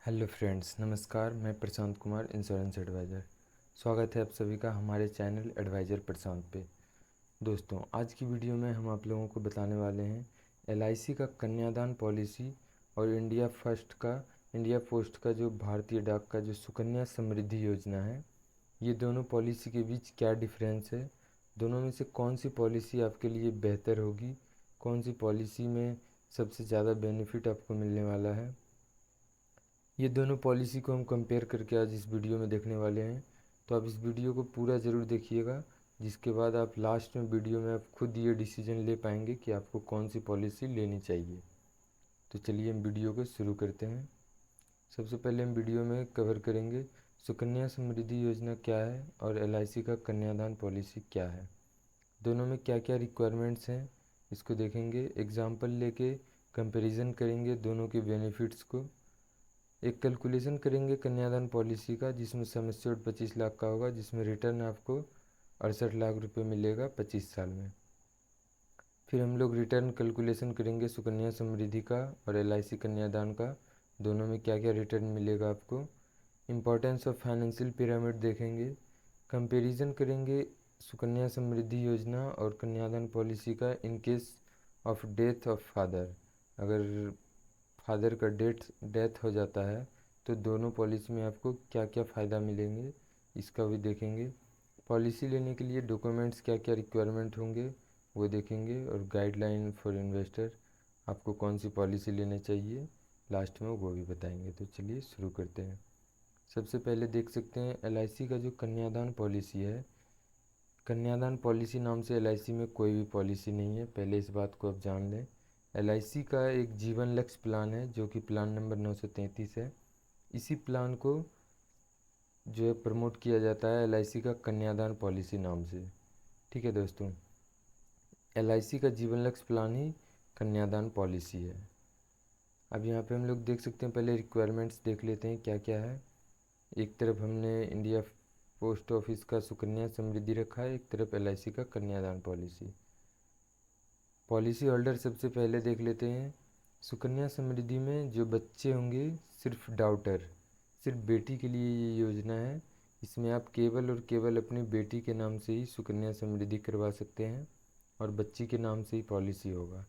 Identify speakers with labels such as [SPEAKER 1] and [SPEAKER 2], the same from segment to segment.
[SPEAKER 1] Hello friends, नमस्कार। मैं Prashant Kumar, insurance adviser. स्वागत है आप सभी का हमारे चैनल एडवाइज़र प्रशांत पे। दोस्तों, आज की वीडियो में हम आप लोगों को बताने वाले हैं एलआईसी का कन्यादान पॉलिसी और इंडिया पोस्ट का जो भारतीय डाक का जो सुकन्या समृद्धि योजना है, ये दोनों पॉलिसी के बीच क्या डिफरेंस है, दोनों में से कौन सी पॉलिसी आपके लिए बेहतर होगी, कौन सी पॉलिसी में सबसे ज़्यादा बेनिफिट आपको मिलने वाला है। ये दोनों पॉलिसी को हम कंपेयर करके आज इस वीडियो में देखने वाले हैं। तो आप इस वीडियो को पूरा ज़रूर देखिएगा, जिसके बाद आप लास्ट में वीडियो में आप खुद ये डिसीजन ले पाएंगे कि आपको कौन सी पॉलिसी लेनी चाहिए। तो चलिए हम वीडियो को शुरू करते हैं। सबसे पहले हम वीडियो में कवर करेंगे सुकन्या समृद्धि योजना क्या है और एलआईसी का कन्यादान पॉलिसी क्या है, दोनों में क्या क्या रिक्वायरमेंट्स हैं, इसको देखेंगे। एग्जाम्पल लेके कंपैरिजन करेंगे दोनों के बेनिफिट्स को। एक कैलकुलेशन करेंगे कन्यादान पॉलिसी का, जिसमें सम एश्योर्ड 25 लाख का होगा, जिसमें रिटर्न आपको 68 लाख रुपए मिलेगा 25 साल में। फिर हम लोग रिटर्न कैलकुलेशन करेंगे सुकन्या समृद्धि का और एलआईसी कन्यादान का, दोनों में क्या क्या रिटर्न मिलेगा आपको। इम्पोर्टेंस ऑफ फाइनेंशियल पिरामिड देखेंगे। कंपैरिजन करेंगे सुकन्या समृद्धि योजना और कन्यादान पॉलिसी का in case of death of father. अगर फादर का डेथ हो जाता है तो दोनों पॉलिसी में आपको क्या क्या फ़ायदा मिलेंगे, इसका भी देखेंगे। पॉलिसी लेने के लिए डॉक्यूमेंट्स क्या क्या रिक्वायरमेंट होंगे वो देखेंगे, और गाइडलाइन फॉर इन्वेस्टर, आपको कौन सी पॉलिसी लेनी चाहिए लास्ट में वो भी बताएंगे। तो चलिए शुरू करते हैं। सबसे पहले देख सकते हैं एलआईसी का जो कन्यादान पॉलिसी है। कन्यादान पॉलिसी नाम से एलआईसी में कोई भी पॉलिसी नहीं है, पहले इस बात को आप जान लें। एलआईसी का एक जीवन लक्ष्य प्लान है जो कि प्लान नंबर 933 है। इसी प्लान को जो है प्रमोट किया जाता है एलआईसी का कन्यादान पॉलिसी नाम से। ठीक है दोस्तों, एलआईसी का जीवन लक्ष्य प्लान ही कन्यादान पॉलिसी है। अब यहाँ पे हम लोग देख सकते हैं, पहले रिक्वायरमेंट्स देख लेते हैं क्या क्या है। एक तरफ हमने इंडिया पोस्ट ऑफिस का सुकन्या समृद्धि रखा है, एक तरफ एलआईसी का कन्यादान पॉलिसी। पॉलिसी होल्डर सबसे पहले देख लेते हैं। सुकन्या समृद्धि में जो बच्चे होंगे, सिर्फ डॉटर, सिर्फ बेटी के लिए ये योजना है। इसमें आप केवल और केवल अपनी बेटी के नाम से ही सुकन्या समृद्धि करवा सकते हैं और बच्ची के नाम से ही पॉलिसी होगा।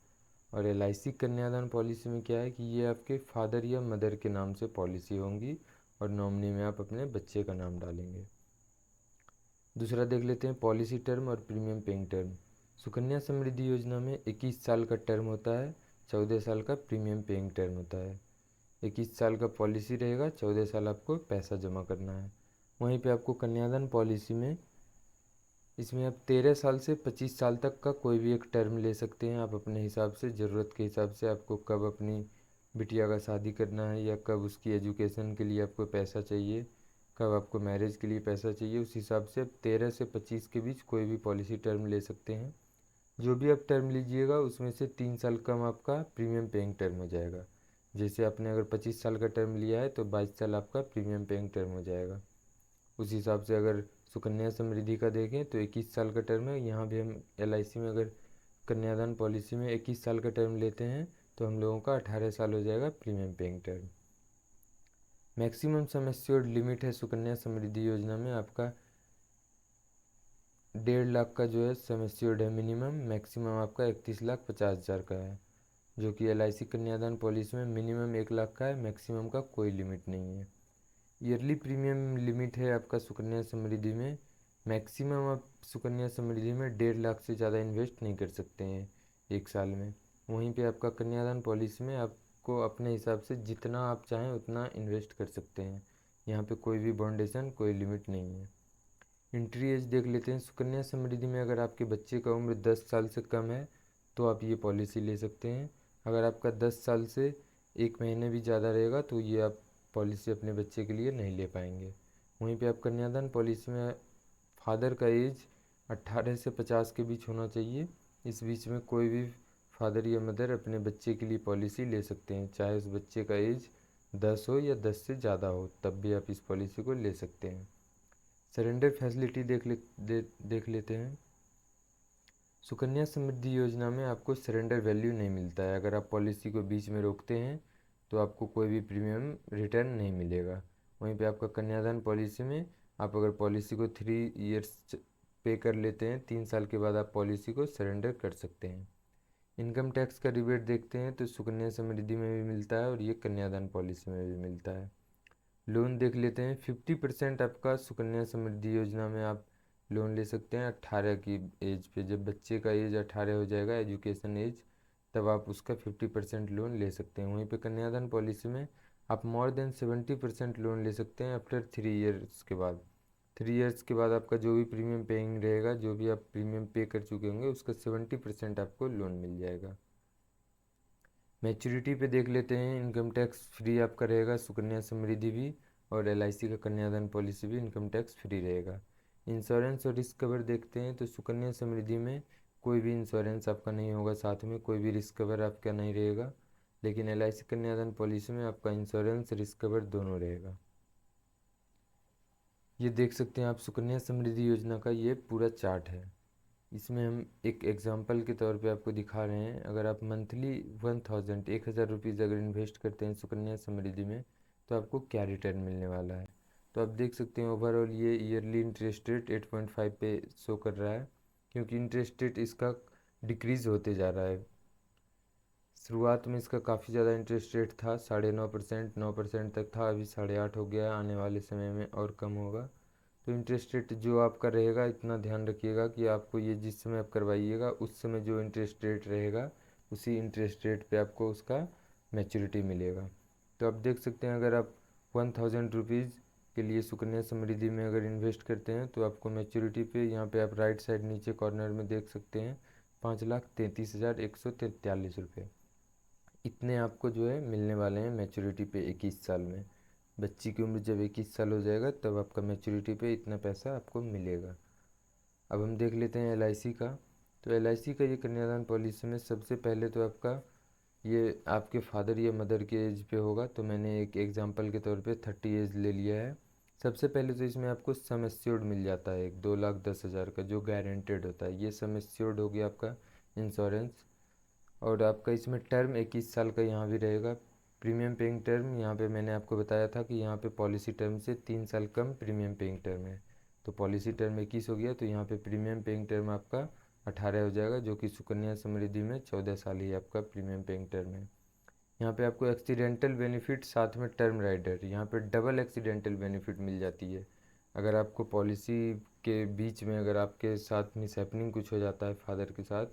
[SPEAKER 1] और एलआईसी कन्यादान पॉलिसी में क्या है कि ये आपके फादर या मदर के नाम से पॉलिसी होंगी और नॉमिनी में आप अपने बच्चे का नाम डालेंगे। दूसरा देख लेते हैं पॉलिसी टर्म और premium paying term. Sukanya Samriddhi Yojana में 21 साल का टर्म होता है, 14 साल का प्रीमियम पेइंग टर्म होता है। 21 साल का पॉलिसी रहेगा, 14 साल आपको पैसा जमा करना है। वहीं पे आपको कन्यादान पॉलिसी में इसमें आप 13 साल से 25 साल तक का कोई भी एक टर्म ले सकते हैं। आप अपने हिसाब से, ज़रूरत के हिसाब से, आपको कब अपनी बिटिया का शादी करना है या कब उसकी एजुकेशन के लिए आपको पैसा चाहिए, कब आपको मैरिज के लिए पैसा चाहिए, उस हिसाब से आप 13 से 25 के बीच कोई भी पॉलिसी टर्म ले सकते हैं। जो भी आप टर्म लीजिएगा उसमें से 3 साल कम आपका प्रीमियम पेइंग टर्म हो जाएगा। जैसे आपने अगर 25 साल का टर्म लिया है तो 22 साल आपका प्रीमियम पेइंग टर्म हो जाएगा। उस हिसाब से अगर सुकन्या समृद्धि का देखें तो 21 साल का टर्म है। यहाँ भी हम एलआईसी में अगर कन्यादान पॉलिसी में 21 साल का टर्म लेते हैं तो हम लोगों का 18 साल हो जाएगा premium paying term. Maximum sum assured limit है सुकन्या समृद्धि योजना में आपका 1.5 लाख का जो है सम एश्योर्ड है मिनिमम। मैक्सिमम आपका 31,50,000 का है, जो कि एलआईसी कन्यादान पॉलिसी में मिनिमम 1 लाख का है, मैक्सिमम का कोई लिमिट नहीं है। ईयरली प्रीमियम लिमिट है आपका सुकन्या समृद्धि में। मैक्सिमम आप सुकन्या समृद्धि में 1.5 लाख से ज़्यादा इन्वेस्ट नहीं कर सकते हैं एक साल में। वहीं पे आपका कन्यादान पॉलिसी में आपको अपने हिसाब से जितना आप चाहें उतना इन्वेस्ट कर सकते हैं। यहाँ पे कोई भी बाउंडेशन, कोई लिमिट नहीं है। एंट्री एज देख लेते हैं। सुकन्या समृद्धि में अगर आपके बच्चे का उम्र 10 साल से कम है तो आप ये पॉलिसी ले सकते हैं। अगर आपका 10 साल से 1 महीने भी ज़्यादा रहेगा तो ये आप पॉलिसी अपने बच्चे के लिए नहीं ले पाएंगे। वहीं पे आप कन्यादान पॉलिसी में फादर का एज 18 से 50 के बीच होना चाहिए। इस बीच में कोई भी फादर या मदर अपने बच्चे के लिए पॉलिसी ले सकते हैं, चाहे उस बच्चे का एज 10 हो या 10 से ज़्यादा हो, तब भी आप इस पॉलिसी को ले सकते हैं। सरेंडर फैसिलिटी देख लेते हैं। सुकन्या समृद्धि योजना में आपको सरेंडर वैल्यू नहीं मिलता है। अगर आप पॉलिसी को बीच में रोकते हैं तो आपको कोई भी प्रीमियम रिटर्न नहीं मिलेगा। वहीं पे आपका कन्यादान पॉलिसी में आप अगर पॉलिसी को 3 ईयर्स पे कर लेते हैं, 3 साल के बाद आप पॉलिसी को सरेंडर कर सकते हैं। इनकम टैक्स का रिबेट देखते हैं तो सुकन्या समृद्धि में भी मिलता है और ये कन्यादान पॉलिसी में भी मिलता है। लोन देख लेते हैं। 50% आपका सुकन्या समृद्धि योजना में आप लोन ले सकते हैं 18 की एज पे। जब बच्चे का एज 18 हो जाएगा, एजुकेशन एज, तब आप उसका 50% लोन ले सकते हैं। वहीं पे कन्यादान पॉलिसी में आप मोर देन 70% लोन ले सकते हैं आफ्टर 3 ईयर्स के बाद। 3 ईयर्स के बाद आपका जो भी प्रीमियम पेइंग रहेगा, जो भी आप प्रीमियम पे कर चुके होंगे, उसका 70% आपको लोन मिल जाएगा। मैच्योरिटी पे देख लेते हैं। इनकम टैक्स फ्री आपका रहेगा सुकन्या समृद्धि भी, और एलआईसी का कन्यादान पॉलिसी भी इनकम टैक्स फ्री रहेगा। इंश्योरेंस और रिस्क कवर देखते हैं तो सुकन्या समृद्धि में कोई भी इंश्योरेंस आपका नहीं होगा, साथ में कोई भी रिस्क कवर आपका नहीं रहेगा। लेकिन एलआईसी कन्यादान पॉलिसी में आपका इंश्योरेंस रिस्क कवर दोनों रहेगा। ये देख सकते हैं आप सुकन्या समृद्धि योजना का ये पूरा चार्ट है। इसमें हम एक एग्जांपल के तौर पे आपको दिखा रहे हैं। अगर आप मंथली 1,000 रुपीज़ अगर इन्वेस्ट करते हैं सुकन्या समृद्धि में, तो आपको क्या रिटर्न मिलने वाला है। तो आप देख सकते हैं ओवरऑल ये ईयरली इंटरेस्ट रेट 8.5 पे शो कर रहा है, क्योंकि इंटरेस्ट रेट इसका डिक्रीज़ होते जा रहा है। शुरुआत में इसका काफ़ी ज़्यादा इंटरेस्ट रेट था, 9.5%, 9% तक था, अभी 8.5 हो गया, आने वाले समय में और कम होगा। तो इंटरेस्ट रेट जो आपका रहेगा, इतना ध्यान रखिएगा कि आपको ये जिस समय आप करवाइएगा उस समय जो इंटरेस्ट रेट रहेगा, उसी इंटरेस्ट रेट पे आपको उसका मैच्योरिटी मिलेगा। तो आप देख सकते हैं अगर आप 1,000 रुपीज़ के लिए सुकन्या समृद्धि में अगर इन्वेस्ट करते हैं तो आपको मैच्योरिटी पे यहाँ पे आप राइट साइड नीचे कॉर्नर में देख सकते हैं 5,33,143 रुपये। इतने आपको जो है मिलने वाले हैं मैच्योरिटी पे 21 साल में। बच्ची की उम्र जब 21 साल हो जाएगा तब आपका मैच्योरिटी पे इतना पैसा आपको मिलेगा। अब हम देख लेते हैं एलआईसी का। तो एलआईसी का ये कन्यादान पॉलिसी में सबसे पहले तो आपका ये आपके फादर या मदर के एज पे होगा, तो मैंने एक एग्जांपल के तौर पे 30 एज ले लिया है। सबसे पहले तो इसमें आपको सम एश्योर्ड मिल जाता है एक 2,10,000 का, जो गारंटेड होता है। ये सम एश्योर्ड हो गया आपका इंश्योरेंस। और आपका इसमें टर्म 21 साल का यहाँ भी रहेगा। प्रीमियम पेइंग टर्म यहाँ पे मैंने आपको बताया था कि यहाँ पे पॉलिसी टर्म से 3 साल कम प्रीमियम पेइंग टर्म है, तो पॉलिसी टर्म 21 हो गया, तो यहाँ पे प्रीमियम पेइंग टर्म आपका 18 हो जाएगा, जो कि सुकन्या समृद्धि में 14 साल ही आपका प्रीमियम पेइंग टर्म है। यहाँ पे आपको एक्सीडेंटल बेनिफिट साथ में टर्म राइडर, यहाँ पे डबल एक्सीडेंटल बेनिफिट मिल जाती है। अगर आपको पॉलिसी के बीच में अगर आपके साथ मिसहैपनिंग कुछ हो जाता है फादर के साथ,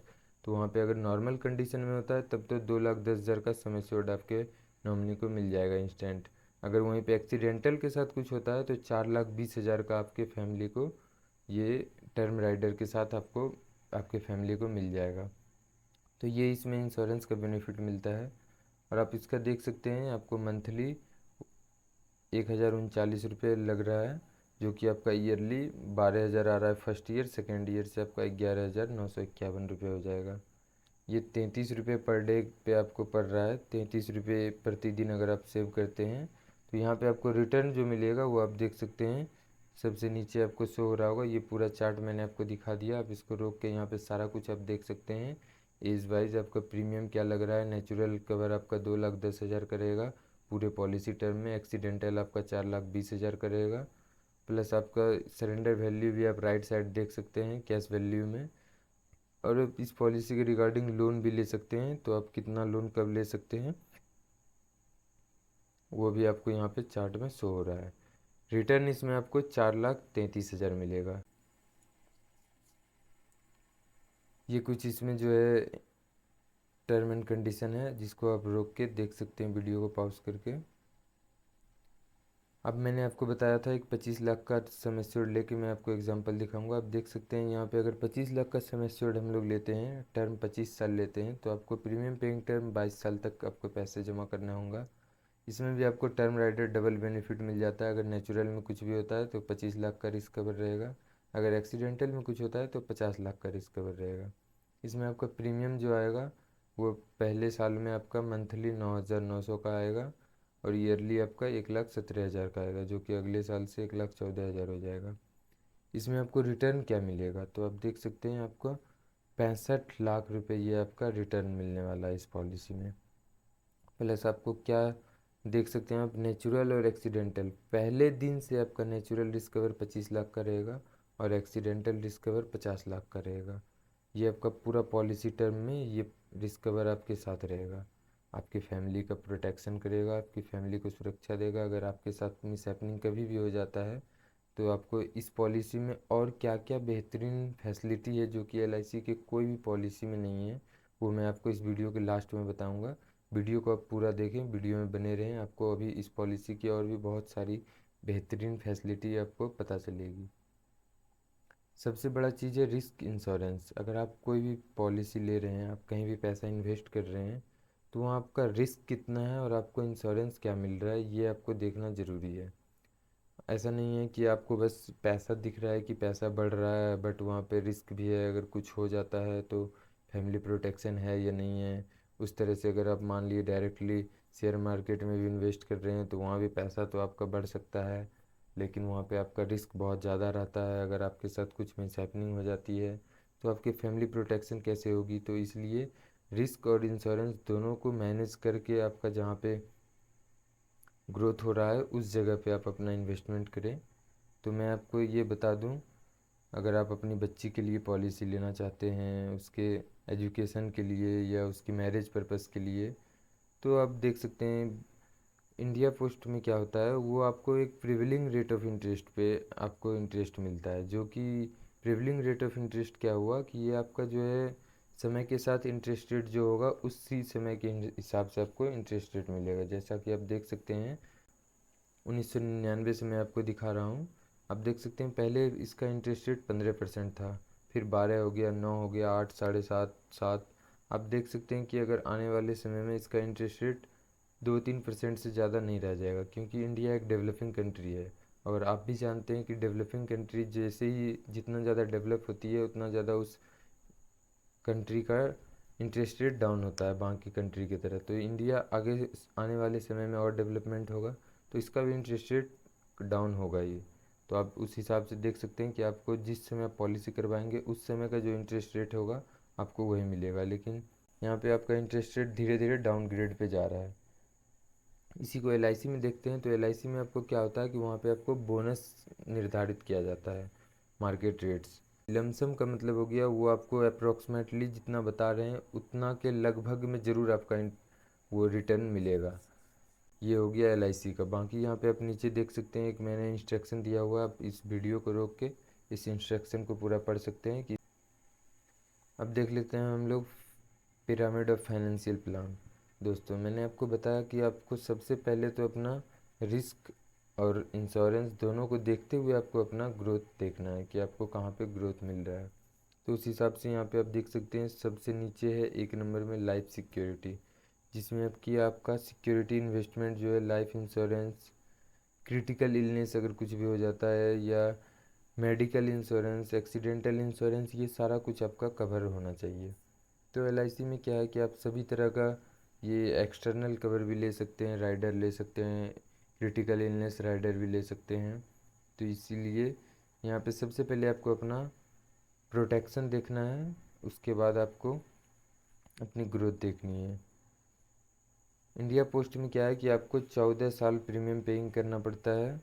[SPEAKER 1] तो वहाँ पे अगर नॉर्मल कंडीशन में होता है तब तो 2,10,000 का सम एश्योर्ड आपके नॉमिनी को मिल जाएगा इंस्टेंट। अगर वहीं पे एक्सीडेंटल के साथ कुछ होता है तो 4,20,000 का आपके फैमिली को ये टर्म राइडर के साथ आपको आपके फैमिली को मिल जाएगा। तो ये इसमें इंश्योरेंस का बेनिफिट मिलता है। और आप इसका देख सकते हैं आपको मंथली 1,039 रुपये लग रहा है, जो कि आपका ईयरली 12,000 आ रहा है फर्स्ट ईयर। सेकेंड ईयर से आपका 11,951 रुपये हो जाएगा। ये 33 रुपये पर डे पे आपको पड़ रहा है। 33 रुपये प्रतिदिन अगर आप सेव करते हैं तो यहाँ पे आपको रिटर्न जो मिलेगा वो आप देख सकते हैं। सबसे नीचे आपको शो हो रहा होगा, ये पूरा चार्ट मैंने आपको दिखा दिया। आप इसको रोक के यहाँ पे सारा कुछ आप देख सकते हैं। एज वाइज आपका प्रीमियम क्या लग रहा है। नेचुरल कवर आपका 2,10,000 करेगा पूरे पॉलिसी टर्म में। एक्सीडेंटल आपका 4,20,000 करेगा। प्लस आपका सरेंडर वैल्यू भी आप राइट साइड देख सकते हैं कैश वैल्यू में। और आप इस पॉलिसी के रिगार्डिंग लोन भी ले सकते हैं, तो आप कितना लोन कब ले सकते हैं वो भी आपको यहाँ पे चार्ट में शो हो रहा है। रिटर्न इसमें आपको 4,33,000 मिलेगा। ये कुछ इसमें जो है टर्म एंड कंडीशन है, जिसको आप रोक के देख सकते हैं वीडियो को पॉज करके। अब मैंने आपको बताया था एक 25 लाख का सम एश्योर्ड लेके मैं आपको एग्जांपल दिखाऊंगा। आप देख सकते हैं यहाँ पे अगर 25 लाख का सम एश्योर्ड हम लोग लेते हैं, टर्म 25 साल लेते हैं, तो आपको प्रीमियम पेइंग टर्म 22 साल तक आपको पैसे जमा करना होगा। इसमें भी आपको टर्म राइडर डबल बेनिफिट मिल जाता है। अगर नेचुरल में कुछ भी होता है तो 25 लाख का रिस्क कवर रहेगा। अगर एक्सीडेंटल में कुछ होता है तो 50 लाख का रिस्क कवर रहेगा। इसमें आपका प्रीमियम जो आएगा वो पहले साल में आपका मंथली 9,900 का आएगा, और ईयरली आपका 1,17,000 का आएगा, जो कि अगले साल से 1,14,000 हो जाएगा। इसमें आपको रिटर्न क्या मिलेगा, तो आप देख सकते हैं आपको 65 लाख रुपए ये आपका रिटर्न मिलने वाला है इस पॉलिसी में। प्लस आपको क्या देख सकते हैं आप, नेचुरल और एक्सीडेंटल। पहले दिन से आपका नेचुरल रिस्क कवर 25 लाख का रहेगा और एक्सीडेंटल रिस्क कवर 50 लाख का रहेगा। ये आपका पूरा पॉलिसी टर्म में ये रिस्क कवर आपके साथ रहेगा। आपकी फैमिली का प्रोटेक्शन करेगा, आपकी फैमिली को सुरक्षा देगा। अगर आपके साथ मिस हैपनिंग कभी भी हो जाता है तो आपको इस पॉलिसी में और क्या क्या बेहतरीन फैसिलिटी है जो कि एलआईसी के कोई भी पॉलिसी में नहीं है, वो मैं आपको इस वीडियो के लास्ट में बताऊंगा। वीडियो को आप पूरा देखें, वीडियो में बने रहें, आपको अभी इस पॉलिसी की और भी बहुत सारी बेहतरीन फैसिलिटी आपको पता चलेगी। सबसे बड़ा चीज़ है रिस्क इंश्योरेंस। अगर आप कोई भी पॉलिसी ले रहे हैं, आप कहीं भी पैसा इन्वेस्ट कर रहे हैं, तो वहाँ आपका रिस्क कितना है और आपको इंश्योरेंस क्या मिल रहा है, ये आपको देखना ज़रूरी है। ऐसा नहीं है कि आपको बस पैसा दिख रहा है कि पैसा बढ़ रहा है, बट वहाँ पे रिस्क भी है। अगर कुछ हो जाता है तो फैमिली प्रोटेक्शन है या नहीं है। उस तरह से अगर आप मान लिए डायरेक्टली शेयर मार्केट में भी इन्वेस्ट कर रहे हैं तो वहाँ भी पैसा तो आपका बढ़ सकता है, लेकिन वहाँ पे आपका रिस्क बहुत ज़्यादा रहता है। अगर आपके साथ कुछ मिसहैपनिंग हो जाती है तो आपकी फैमिली प्रोटेक्शन कैसे होगी। तो इसलिए रिस्क और इंश्योरेंस दोनों को मैनेज करके आपका जहाँ पे ग्रोथ हो रहा है उस जगह पे आप अपना इन्वेस्टमेंट करें। तो मैं आपको ये बता दूं, अगर आप अपनी बच्ची के लिए पॉलिसी लेना चाहते हैं, उसके एजुकेशन के लिए या उसकी मैरिज पर्पस के लिए, तो आप देख सकते हैं इंडिया पोस्ट में क्या होता है, वो आपको एक प्रिवेलिंग रेट ऑफ इंटरेस्ट पे आपको इंटरेस्ट मिलता है। जो कि प्रिवेलिंग रेट ऑफ इंटरेस्ट क्या हुआ कि ये आपका जो है समय के साथ इंटरेस्ट रेट जो होगा उसी समय के हिसाब से आपको इंटरेस्ट रेट मिलेगा। जैसा कि आप देख सकते हैं 1999 से मैं आपको दिखा रहा हूँ। आप देख सकते हैं पहले इसका इंटरेस्ट रेट 15% था, फिर 12 हो गया, 9 हो गया, 8, 7.5, 7। आप देख सकते हैं कि अगर आने वाले समय में इसका इंटरेस्ट रेट 2-3% से ज़्यादा नहीं रह जाएगा, क्योंकि इंडिया एक डेवलपिंग कंट्री है। और आप भी जानते हैं कि डेवलपिंग कंट्री जैसे ही जितना ज़्यादा डेवलप होती है उतना ज़्यादा उस कंट्री का इंटरेस्ट रेट डाउन होता है बाकी कंट्री की तरह। तो इंडिया आगे आने वाले समय में और डेवलपमेंट होगा तो इसका भी इंटरेस्ट रेट डाउन होगा ही। तो आप उस हिसाब से देख सकते हैं कि आपको जिस समय आप पॉलिसी करवाएंगे उस समय का जो इंटरेस्ट रेट होगा आपको वही मिलेगा। लेकिन यहाँ पे आपका इंटरेस्ट रेट धीरे धीरे डाउनग्रेड पे जा रहा है। इसी को एलआईसी में देखते हैं, तो एलआईसी में आपको क्या होता है कि वहाँ पे आपको बोनस निर्धारित किया जाता है मार्केट रेट्स। लमसम का मतलब हो गया वो आपको अप्रोक्सीमेटली जितना बता रहे हैं उतना के लगभग में ज़रूर आपका वो रिटर्न मिलेगा। ये हो गया एलआईसी का। बाकी यहाँ पे आप नीचे देख सकते हैं एक मैंने इंस्ट्रक्शन दिया हुआ है, आप इस वीडियो को रोक के इस इंस्ट्रक्शन को पूरा पढ़ सकते हैं। कि अब देख लेते हैं हम लोग पिरामिड ऑफ फाइनेंशियल प्लान। दोस्तों मैंने आपको बताया कि आपको सबसे पहले तो अपना रिस्क और इंश्योरेंस दोनों को देखते हुए आपको अपना ग्रोथ देखना है कि आपको कहाँ पे ग्रोथ मिल रहा है। तो उस हिसाब से यहाँ पे आप देख सकते हैं सबसे नीचे है 1 नंबर में लाइफ सिक्योरिटी, जिसमें आपका सिक्योरिटी इन्वेस्टमेंट जो है लाइफ इंश्योरेंस, क्रिटिकल इलनेस अगर कुछ भी हो जाता है, या मेडिकल इंश्योरेंस, एक्सीडेंटल इंश्योरेंस, ये सारा कुछ आपका कवर होना चाहिए। तो एलआईसी में क्या है कि आप सभी तरह का ये एक्सटर्नल कवर भी ले सकते हैं, राइडर ले सकते हैं, क्रिटिकल इलनेस राइडर भी ले सकते हैं। तो इसीलिए यहाँ पे सबसे पहले आपको अपना प्रोटेक्शन देखना है, उसके बाद आपको अपनी ग्रोथ देखनी है। इंडिया पोस्ट में क्या है कि आपको 14 साल प्रीमियम पेइंग करना पड़ता है,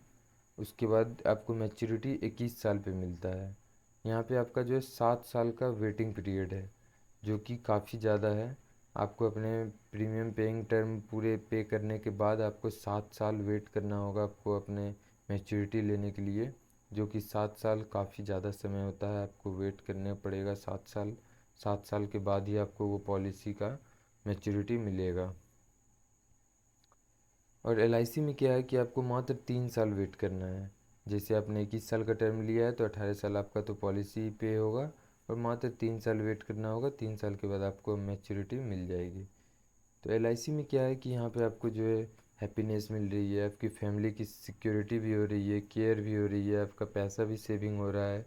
[SPEAKER 1] उसके बाद आपको मैच्योरिटी 21 साल पे मिलता है। यहाँ पे आपका जो है 7 साल का वेटिंग पीरियड है, जो कि काफ़ी ज़्यादा है। आपको अपने प्रीमियम पेइंग टर्म पूरे पे करने के बाद आपको 7 साल वेट करना होगा आपको अपने मैच्योरिटी लेने के लिए, जो कि 7 साल काफ़ी ज़्यादा समय होता है। आपको वेट करना पड़ेगा 7 साल। 7 साल के बाद ही आपको वो पॉलिसी का मैच्योरिटी मिलेगा। और एलआईसी में क्या है कि आपको मात्र 3 साल वेट करना है। जैसे आपने 21 साल का टर्म लिया है तो 18 साल आपका तो पॉलिसी पे होगा, और मात्र 3 साल वेट करना होगा। 3 साल के बाद आपको मैच्योरिटी मिल जाएगी। तो एलआईसी में क्या है कि यहाँ पे आपको जो है हैप्पीनेस मिल रही है, आपकी फैमिली की सिक्योरिटी भी हो रही है, केयर भी हो रही है, आपका पैसा भी सेविंग हो रहा है।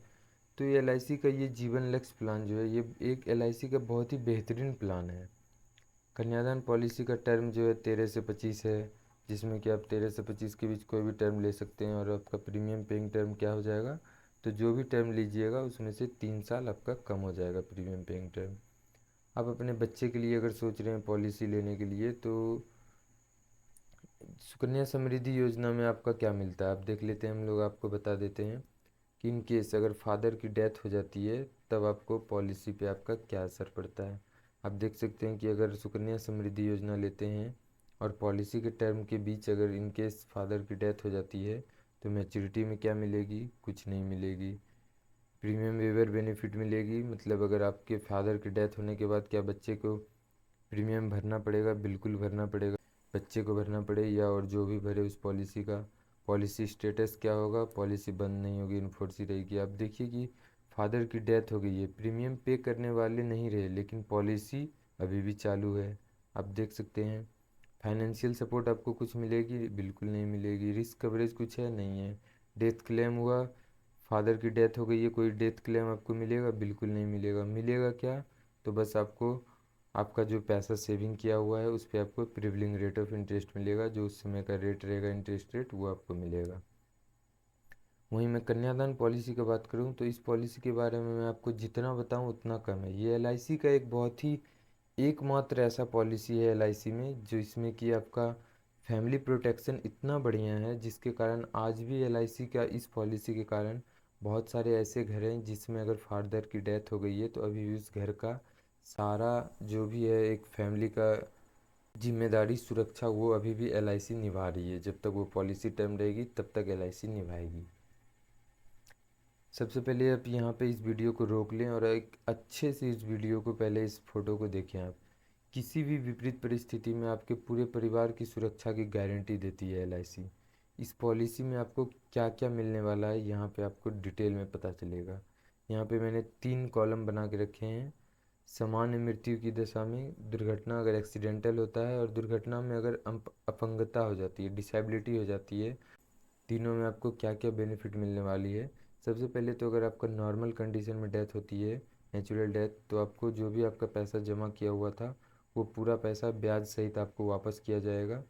[SPEAKER 1] तो ये एलआईसी का ये जीवन लक्ष्य प्लान जो है ये एक एलआईसी का बहुत ही बेहतरीन प्लान है। कन्यादान पॉलिसी का टर्म जो है 13 से 25 है, जिसमें कि आप 13 से 25 के बीच कोई भी टर्म ले सकते हैं। और आपका प्रीमियम पेइंग टर्म क्या हो जाएगा, तो जो भी टर्म लीजिएगा उसमें से 3 साल आपका कम हो जाएगा प्रीमियम पेइंग टर्म। आप अपने बच्चे के लिए अगर सोच रहे हैं पॉलिसी लेने के लिए, तो सुकन्या समृद्धि योजना में आपका क्या मिलता है आप देख लेते हैं, हम लोग आपको बता देते हैं कि इन केस अगर फादर की डेथ हो जाती है तब आपको पॉलिसी पे आपका क्या असर पड़ता है। आप देख सकते हैं कि अगर सुकन्या समृद्धि योजना लेते हैं और पॉलिसी के टर्म के बीच अगर इन केस फादर की डेथ हो जाती है तो मैच्योरिटी में क्या मिलेगी, कुछ नहीं मिलेगी। प्रीमियम वेवर बेनिफिट मिलेगी, मतलब अगर आपके फादर की डेथ होने के बाद क्या बच्चे को प्रीमियम भरना पड़ेगा, बिल्कुल भरना पड़ेगा, बच्चे को भरना पड़े या और जो भी भरे उस पॉलिसी का। पॉलिसी स्टेटस क्या होगा, पॉलिसी बंद नहीं होगी, इन्फोर्स ही रहेगी। आप देखिए कि फादर की डेथ हो गई है, प्रीमियम पे करने वाले नहीं रहे लेकिन पॉलिसी अभी भी चालू है। आप देख सकते हैं फाइनेंशियल सपोर्ट आपको कुछ मिलेगी, बिल्कुल नहीं मिलेगी। रिस्क कवरेज कुछ है, नहीं है। डेथ क्लेम हुआ, फादर की डेथ हो गई है, कोई डेथ क्लेम आपको मिलेगा, बिल्कुल नहीं मिलेगा। मिलेगा क्या, तो बस आपको आपका जो पैसा सेविंग किया हुआ है उस पर आपको प्रिवलिंग रेट ऑफ इंटरेस्ट मिलेगा, जो उस समय का रेट रहेगा इंटरेस्ट रेट वो आपको मिलेगा। वहीं मैं कन्यादान पॉलिसी की बात करूं तो इस पॉलिसी के बारे में मैं आपको जितना बताऊं उतना कम है। ये एलआईसी का एक बहुत ही एकमात्र ऐसा पॉलिसी है एलआईसी में जो इसमें कि आपका फैमिली प्रोटेक्शन इतना बढ़िया है जिसके कारण आज भी एलआईसी का इस पॉलिसी के कारण बहुत सारे ऐसे घर हैं जिसमें अगर फादर की डेथ हो गई है तो अभी भी उस घर का सारा जो भी है एक फैमिली का जिम्मेदारी सुरक्षा वो अभी भी एलआईसी निभा रही है। जब तक वो पॉलिसी टर्म रहेगी तब तक एलआईसी निभाएगी। सबसे पहले आप यहाँ पे इस वीडियो को रोक लें और एक अच्छे से इस वीडियो को पहले इस फोटो को देखें आप। किसी भी विपरीत परिस्थिति में आपके पूरे परिवार की सुरक्षा की गारंटी देती है एलआईसी। इस पॉलिसी में आपको क्या क्या मिलने वाला है यहाँ पे आपको डिटेल में पता चलेगा। यहाँ पे मैंने 3 कॉलम बना के रखे हैं। सामान्य मृत्यु की दशा में, दुर्घटना अगर एक्सीडेंटल होता है और दुर्घटना में अगर अपंगता हो जाती है, डिसेबिलिटी हो जाती है, तीनों में आपको क्या क्या बेनिफिट मिलने वाली है। सबसे पहले तो अगर आपका नॉर्मल कंडीशन में डेथ होती है, नेचुरल डेथ, तो आपको जो भी आपका पैसा जमा किया हुआ था वो पूरा पैसा ब्याज सहित आपको वापस किया जाएगा।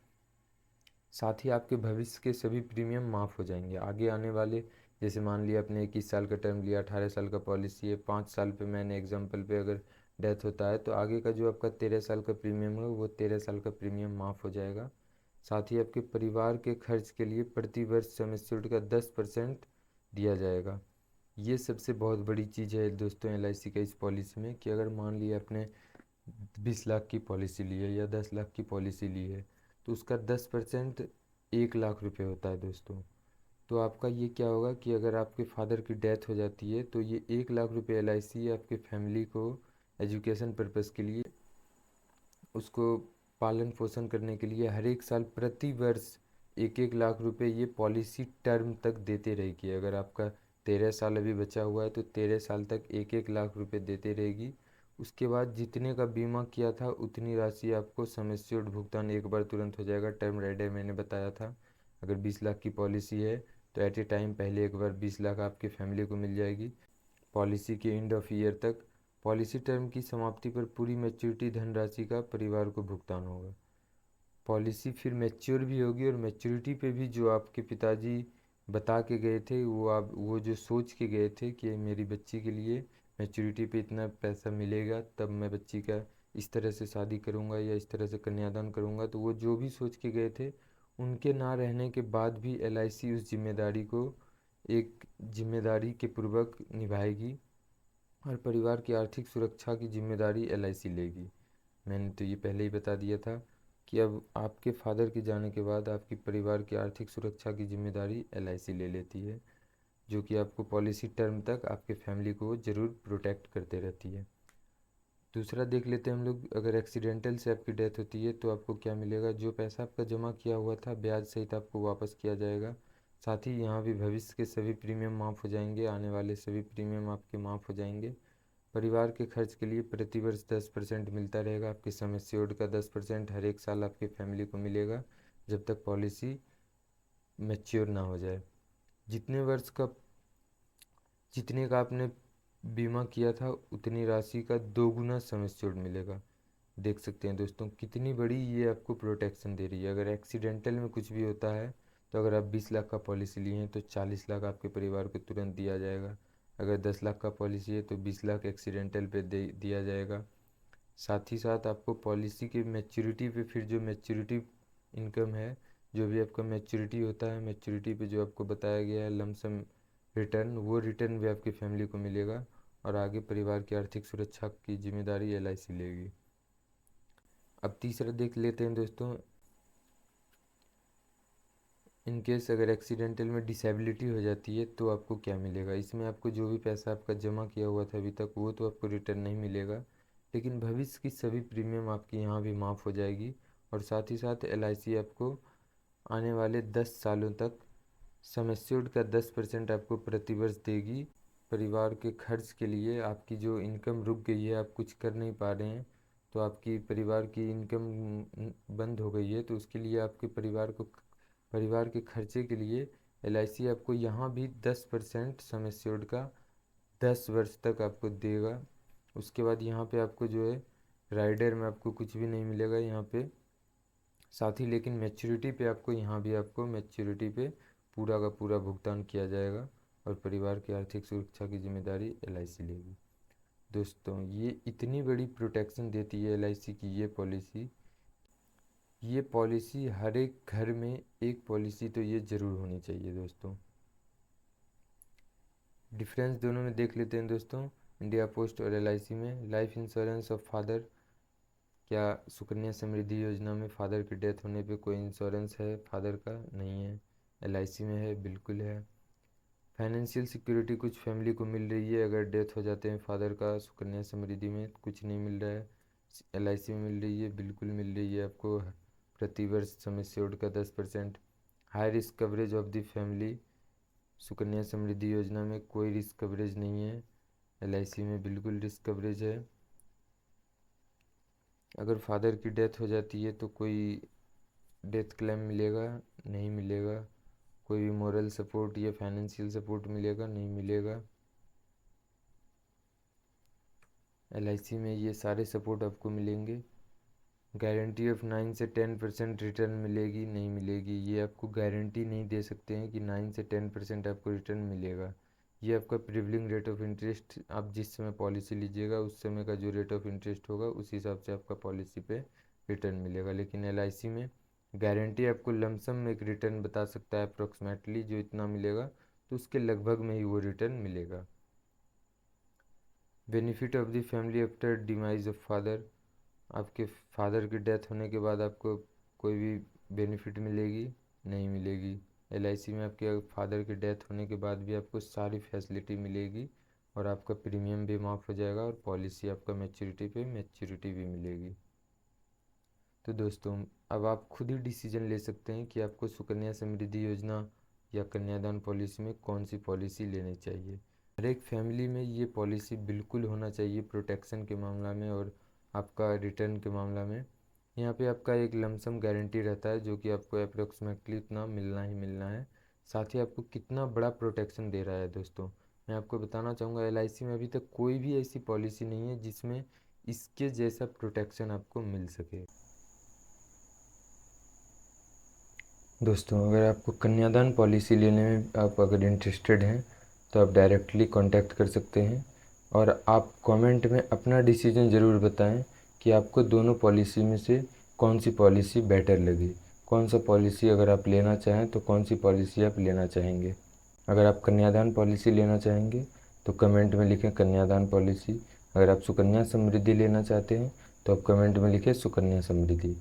[SPEAKER 1] साथ ही आपके भविष्य के सभी प्रीमियम माफ़ हो जाएंगे आगे आने वाले। जैसे मान लिया आपने 21 साल का टर्म लिया, 18 साल का पॉलिसी है, 5 साल पे मैंने एग्जांपल पे अगर डेथ होता है तो आगे का जो आपका 13 साल का प्रीमियम है वो 13 साल का प्रीमियम माफ़ हो जाएगा। साथ ही आपके परिवार के खर्च के लिए प्रति वर्ष सम एश्योर्ड का 10% दिया जाएगा। ये सबसे बहुत बड़ी चीज़ है दोस्तों एलआईसी का इस पॉलिसी में कि अगर मान लिया आपने 20 लाख की पॉलिसी ली है या 10 लाख की पॉलिसी ली है तो उसका 10% 1 लाख रुपए होता है दोस्तों। तो आपका ये क्या होगा कि अगर आपके फादर की डेथ हो जाती है तो ये 1 लाख रुपए एलआईसी आपके फैमिली को एजुकेशन पर्पज़ के लिए, उसको पालन पोषण करने के लिए हर एक साल प्रति वर्ष 1 1 लाख रुपए ये पॉलिसी टर्म तक देते रहेगी। अगर आपका 13 साल अभी बचा हुआ है तो 13 साल तक 1 1 लाख रुपए देते रहेगी। उसके बाद जितने का बीमा किया था उतनी राशि आपको सम एश्योर्ड भुगतान एक बार तुरंत हो जाएगा। टर्म राइडर मैंने बताया था, अगर 20 लाख की पॉलिसी है तो एट ए टाइम पहले एक बार 20 लाख आपकी फैमिली को मिल जाएगी पॉलिसी के एंड ऑफ ईयर तक। पॉलिसी टर्म की समाप्ति पर पूरी मैच्योरिटी धनराशि का परिवार को भुगतान होगा। पॉलिसी फिर मैच्योर भी होगी और मैच्योरिटी पे भी जो आपके पिताजी बता के गए थे वो आप वो जो सोच के गए थे कि मेरी बच्ची के लिए मैच्योरिटी पे इतना पैसा मिलेगा तब मैं बच्ची का इस तरह से शादी करूँगा या इस तरह से कन्यादान करूँगा, तो वो जो भी सोच के गए थे उनके ना रहने के बाद भी एलआईसी उस जिम्मेदारी को एक जिम्मेदारी के पूर्वक निभाएगी और परिवार की आर्थिक सुरक्षा की जिम्मेदारी एलआईसी लेगी। मैंने तो ये पहले ही बता दिया था कि अब आपके फादर के जाने के बाद आपकी परिवार की आर्थिक सुरक्षा की जिम्मेदारी एलआईसी ले लेती है, जो कि आपको पॉलिसी टर्म तक आपके फैमिली को ज़रूर प्रोटेक्ट करते रहती है। दूसरा देख लेते हैं हम लोग, अगर एक्सीडेंटल से आपकी डेथ होती है तो आपको क्या मिलेगा। जो पैसा आपका जमा किया हुआ था ब्याज सहित आपको वापस किया जाएगा। साथ ही यहाँ भी भविष्य के सभी प्रीमियम माफ़ हो जाएंगे, आने वाले सभी प्रीमियम आपके माफ़ हो जाएंगे। परिवार के खर्च के लिए प्रतिवर्ष 10% मिलता रहेगा। आपके सम एश्योर्ड का 10% हर एक साल आपकी फैमिली को मिलेगा जब तक पॉलिसी मैच्योर ना हो जाए। जितने वर्ष का जितने का आपने बीमा किया था उतनी राशि का दोगुना सम एश्योर्ड मिलेगा। देख सकते हैं दोस्तों कितनी बड़ी ये आपको प्रोटेक्शन दे रही है। अगर एक्सीडेंटल में कुछ भी होता है तो अगर आप 20 लाख का पॉलिसी लिए हैं तो 40 लाख आपके परिवार को तुरंत दिया जाएगा। अगर 10 लाख का पॉलिसी है तो 20 लाख एक्सीडेंटल पे दे दिया जाएगा। साथ ही साथ आपको पॉलिसी के मैच्योरिटी पे फिर जो मैच्योरिटी इनकम है जो भी आपका मैच्योरिटी होता है, मैच्योरिटी पे जो आपको बताया गया है लमसम रिटर्न, वो रिटर्न भी आपकी फैमिली को मिलेगा और आगे परिवार की आर्थिक सुरक्षा की जिम्मेदारी LIC लेगी। अब तीसरा देख लेते हैं दोस्तों, इन केस अगर एक्सीडेंटल में डिसेबिलिटी हो जाती है तो आपको क्या मिलेगा। इसमें आपको जो भी पैसा आपका जमा किया हुआ था अभी तक वो तो आपको रिटर्न नहीं मिलेगा, लेकिन भविष्य की सभी प्रीमियम आपकी यहाँ भी माफ़ हो जाएगी और साथ ही साथ LIC आपको आने वाले 10 सालों तक सम एश्योर्ड का 10% आपको प्रतिवर्ष देगी। परिवार के खर्च के लिए आपकी जो इनकम रुक गई है, आप कुछ कर नहीं पा रहे हैं, तो आपकी परिवार की इनकम बंद हो गई है, तो उसके लिए आपके परिवार के खर्चे के लिए LIC आपको यहाँ भी 10% सम एश्योर्ड का 10 वर्ष तक आपको देगा। उसके बाद यहाँ पे आपको जो है राइडर में आपको कुछ भी नहीं मिलेगा यहाँ पे साथ ही, लेकिन मैच्योरिटी पे आपको यहाँ भी आपको मैच्योरिटी पे पूरा का पूरा भुगतान किया जाएगा और परिवार की आर्थिक सुरक्षा की जिम्मेदारी LIC लेगी। दोस्तों, ये इतनी बड़ी प्रोटेक्शन देती है LIC की ये पॉलिसी हर एक घर में एक पॉलिसी तो ये ज़रूर होनी चाहिए। दोस्तों, डिफरेंस दोनों में देख लेते हैं दोस्तों, इंडिया पोस्ट और LIC में। लाइफ इंश्योरेंस ऑफ फादर, क्या सुकन्या समृद्धि योजना में फादर की डेथ होने पे कोई इंश्योरेंस है फादर का? नहीं है। LIC में है, बिल्कुल है। फाइनेंशियल सिक्योरिटी कुछ फैमिली को मिल रही है अगर डेथ हो जाते हैं फादर का, सुकन्या समृद्धि में कुछ नहीं मिल रहा है, LIC में मिल रही है, बिल्कुल मिल रही है आपको प्रतिवर्ष सम एश्योर्ड का 10%। High risk coverage of the family, Sukanya Samriddhi Yojana में कोई रिस्क कवरेज नहीं है, LIC में बिल्कुल रिस्क कवरेज है। अगर फादर की डेथ हो जाती है तो कोई डेथ क्लेम मिलेगा? नहीं मिलेगा। कोई भी मोरल सपोर्ट या फाइनेंशियल सपोर्ट मिलेगा? नहीं मिलेगा। LIC में ये सारे सपोर्ट आपको मिलेंगे। गारंटी ऑफ 9 से 10% रिटर्न मिलेगी? नहीं मिलेगी। ये आपको गारंटी नहीं दे सकते हैं कि 9 से 10% आपको रिटर्न मिलेगा। ये आपका प्रिवलिंग रेट ऑफ इंटरेस्ट, आप जिस समय पॉलिसी लीजिएगा उस समय का जो रेट ऑफ इंटरेस्ट होगा उस हिसाब से आपका पॉलिसी पे रिटर्न मिलेगा। लेकिन LIC में गारंटी आपको लमसम में एक रिटर्न बता सकता है अप्रोक्सीमेटली जो इतना मिलेगा, तो उसके लगभग में ही वो रिटर्न मिलेगा। Benefit of the family after demise of father, आपके फादर की डेथ होने के बाद आपको कोई भी बेनिफिट मिलेगी? नहीं मिलेगी। LIC में आपके फादर की डेथ होने के बाद भी आपको सारी फैसिलिटी मिलेगी और आपका प्रीमियम भी माफ़ हो जाएगा और पॉलिसी आपका मैच्योरिटी भी मिलेगी। तो दोस्तों, अब आप खुद ही डिसीजन ले सकते हैं कि आपको सुकन्या समृद्धि योजना या कन्यादान पॉलिसी में कौन सी पॉलिसी लेनी चाहिए। हर एक फैमिली में ये पॉलिसी बिल्कुल होना चाहिए प्रोटेक्शन के मामला में और आपका रिटर्न के मामला में। यहाँ पे आपका एक लमसम गारंटी रहता है जो कि आपको अप्रोक्सीमेटली इतना मिलना ही मिलना है। साथ ही आपको कितना बड़ा प्रोटेक्शन दे रहा है दोस्तों, मैं आपको बताना चाहूँगा LIC में अभी तक कोई भी ऐसी पॉलिसी नहीं है जिसमें इसके जैसा प्रोटेक्शन आपको मिल सके। दोस्तों, अगर आपको कन्यादान पॉलिसी लेने में आप अगर इंटरेस्टेड हैं तो आप डायरेक्टली कांटेक्ट कर सकते हैं और आप कमेंट में अपना डिसीजन ज़रूर बताएं कि आपको दोनों पॉलिसी में से कौन सी पॉलिसी बेटर लगी। कौन सा पॉलिसी अगर आप लेना चाहें तो कौन सी पॉलिसी आप लेना चाहेंगे। अगर आप कन्यादान पॉलिसी लेना चाहेंगे तो कमेंट में लिखें कन्यादान पॉलिसी। अगर आप सुकन्या समृद्धि लेना चाहते हैं तो आप कमेंट में लिखें सुकन्या समृद्धि।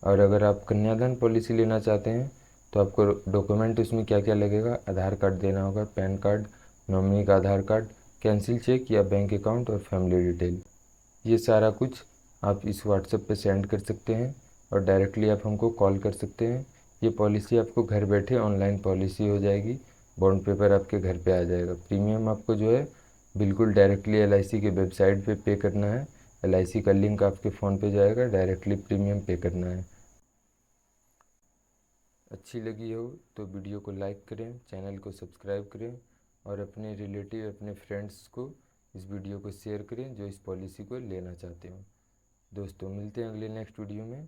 [SPEAKER 1] और अगर आप कन्यादान पॉलिसी लेना चाहते हैं तो आपको डॉक्यूमेंट उसमें क्या क्या लगेगा, आधार कार्ड देना होगा, पैन कार्ड, नॉमिनी का आधार कार्ड, कैंसिल चेक या बैंक अकाउंट और फैमिली डिटेल। ये सारा कुछ आप इस व्हाट्सएप पे सेंड कर सकते हैं और डायरेक्टली आप हमको कॉल कर सकते हैं। ये पॉलिसी आपको घर बैठे ऑनलाइन पॉलिसी हो जाएगी, बॉन्ड पेपर आपके घर पे आ जाएगा। प्रीमियम आपको जो है बिल्कुल डायरेक्टली LIC के वेबसाइट पे करना है। LIC का लिंक आपके फ़ोन पे जाएगा, डायरेक्टली प्रीमियम पे करना है। अच्छी लगी हो तो वीडियो को लाइक करें, चैनल को सब्सक्राइब करें और अपने रिलेटिव, अपने फ्रेंड्स को इस वीडियो को शेयर करें जो इस पॉलिसी को लेना चाहते हो। दोस्तों, मिलते हैं अगले नेक्स्ट वीडियो में।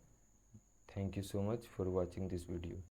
[SPEAKER 1] Thank you so much for watching this video.